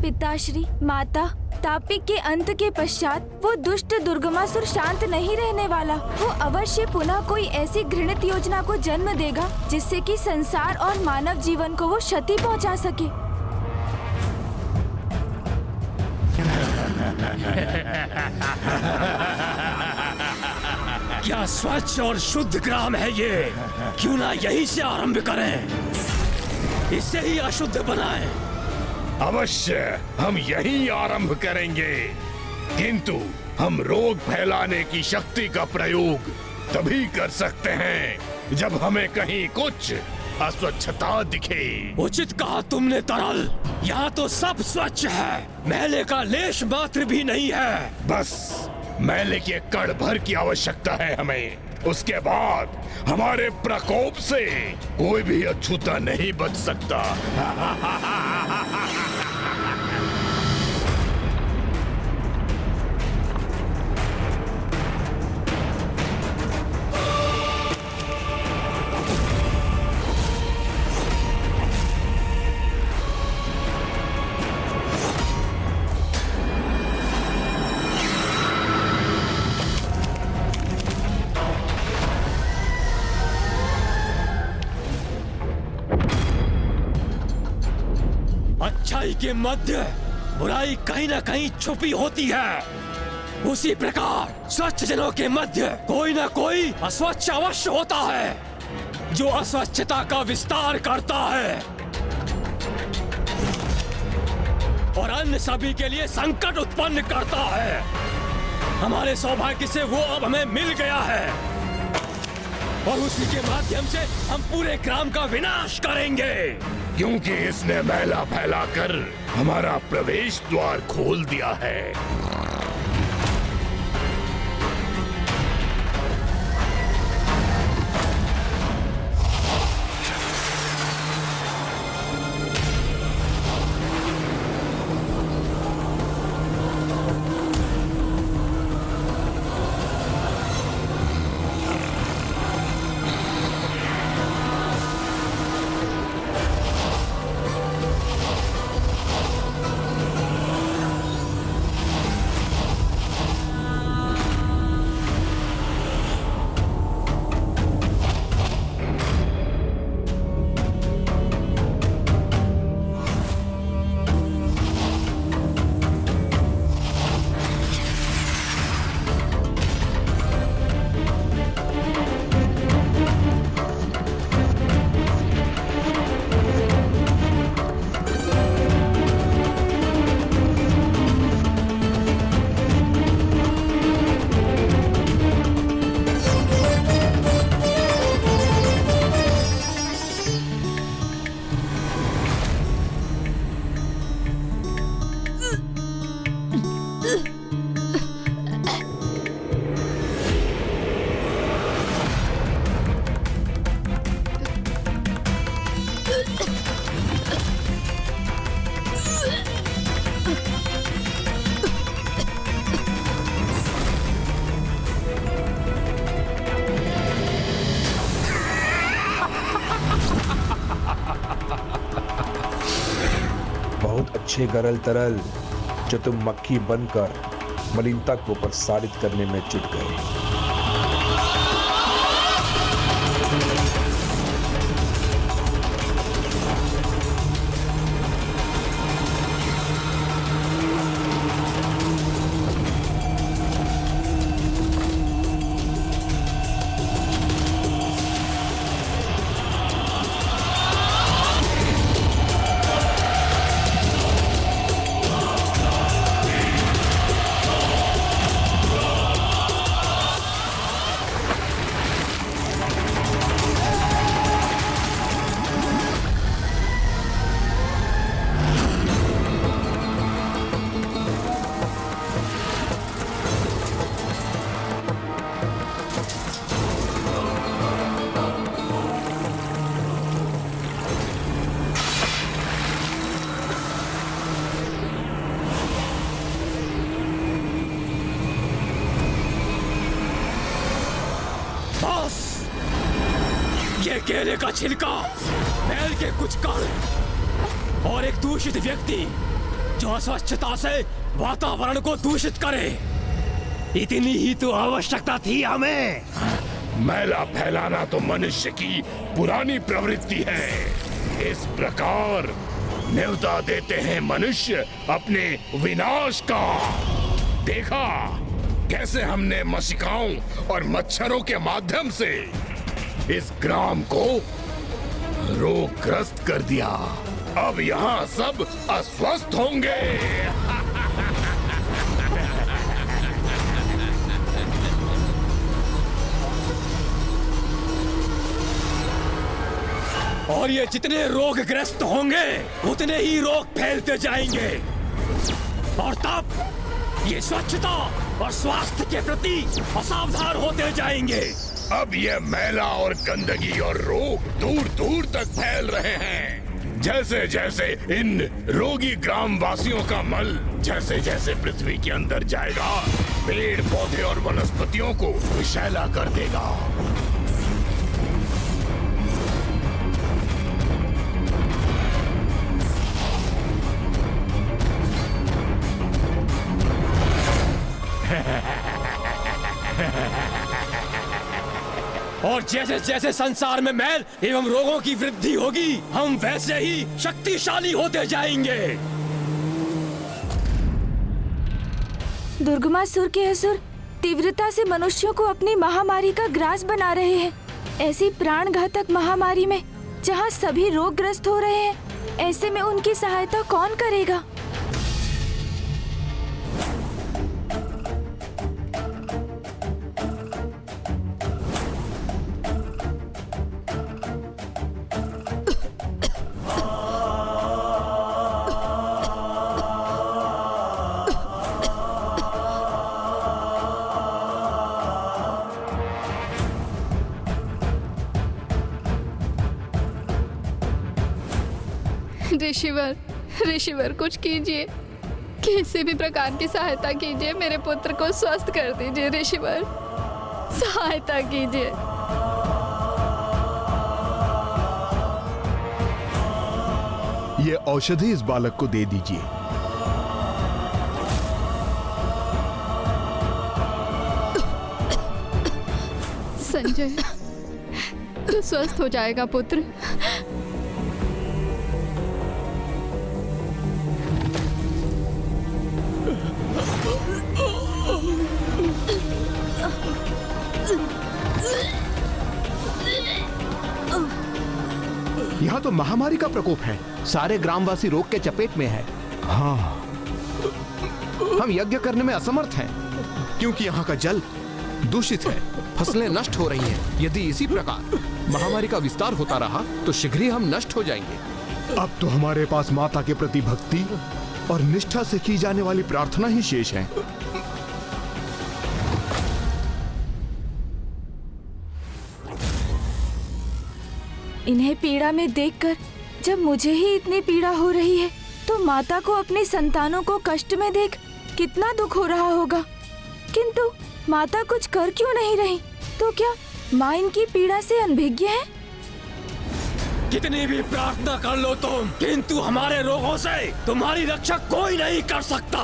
पिताश्री, माता, तापिक के अंत के पश्चात वो दुष्ट दुर्गमासुर शांत नहीं रहने वाला। वो अवश्य पुनः कोई ऐसी घृणित योजना को जन्म देगा जिससे कि संसार और मानव जीवन को वो क्षति पहुंचा सके। क्या स्वच्छ और शुद्ध ग्राम है ये? क्यों ना यहीं से आरंभ करें, इसे ही अशुद्ध बनाएं। अवश्य हम यहीं आरंभ करेंगे, किंतु हम रोग फैलाने की शक्ति का प्रयोग तभी कर सकते हैं जब हमें कहीं कुछ अस्वच्छता दिखे। उचित कहा तुमने तरल, यहाँ तो सब स्वच्छ है, मैले का लेश मात्र भी नहीं है। बस मैले के कण भर की आवश्यकता है हमें, उसके बाद हमारे प्रकोप से कोई भी अछूता नहीं बच सकता। अच्छाई के मध्य बुराई कहीं ना कहीं छुपी होती है, उसी प्रकार स्वच्छ जनों के मध्य कोई ना कोई अस्वच्छ अवश्य होता है जो अस्वच्छता का विस्तार करता है और अन्य सभी के लिए संकट उत्पन्न करता है। हमारे सौभाग्य से वो अब हमें मिल गया है और उसी के माध्यम से हम पूरे ग्राम का विनाश करेंगे, क्योंकि इसने मैला फैलाकर हमारा प्रवेश द्वार खोल दिया है। अच्छे गरल तरल जो तुम मक्खी बनकर मलिनता को प्रसारित करने में जुट गए। केले का छिलका, बैल के कुछ कण और एक दूषित व्यक्ति जो अस्वच्छता से वातावरण को दूषित करे। इतनी ही तो आवश्यकता थी हमें। मैला फैलाना तो मनुष्य की पुरानी प्रवृत्ति है। इस प्रकार न्योता देते हैं मनुष्य अपने विनाश का। देखा कैसे हमने मशिकाओं और मच्छरों के माध्यम से इस ग्राम को रोगग्रस्त कर दिया। अब यहाँ सब अस्वस्थ होंगे। और ये जितने रोगग्रस्त होंगे उतने ही रोग फैलते जाएंगे और तब ये स्वच्छता और स्वास्थ्य के प्रति असावधान होते जाएंगे। अब ये मैला और गंदगी और रोग दूर दूर तक फैल रहे हैं। जैसे जैसे इन रोगी ग्रामवासियों का मल जैसे जैसे पृथ्वी के अंदर जाएगा, पेड़ पौधे और वनस्पतियों को विषैला कर देगा। और जैसे जैसे संसार में मैल एवं रोगों की वृद्धि होगी, हम वैसे ही शक्तिशाली होते जाएंगे। दुर्गमासुर के असुर तीव्रता से मनुष्यों को अपनी महामारी का ग्रास बना रहे हैं। ऐसी प्राणघातक महामारी में जहां सभी रोगग्रस्त हो रहे हैं, ऐसे में उनकी सहायता कौन करेगा? ऋषिवर कुछ कीजिए, किसी भी प्रकार की सहायता कीजिए, मेरे पुत्र को स्वस्थ कर दीजिए। ऋषिवर सहायता कीजिए। ये औषधि इस बालक को दे दीजिए। संजय, तू स्वस्थ हो जाएगा पुत्र। यहाँ तो महामारी का प्रकोप है। सारे ग्रामवासी रोग के चपेट में है। हाँ, हम यज्ञ करने में असमर्थ हैं क्योंकि यहाँ का जल दूषित है, फसलें नष्ट हो रही हैं। यदि इसी प्रकार महामारी का विस्तार होता रहा तो शीघ्र ही हम नष्ट हो जाएंगे। अब तो हमारे पास माता के प्रति भक्ति और निष्ठा से की जाने वाली प्रार्थना ही शेष है। इन्हें पीड़ा में देखकर जब मुझे ही इतनी पीड़ा हो रही है, तो माता को अपने संतानों को कष्ट में देख कितना दुख हो रहा होगा। किंतु माता कुछ कर क्यों नहीं रही? तो क्या माँ इनकी पीड़ा से अनभिज्ञ है? कितनी भी प्रार्थना कर लो तुम, किंतु हमारे रोगों से तुम्हारी रक्षा कोई नहीं कर सकता।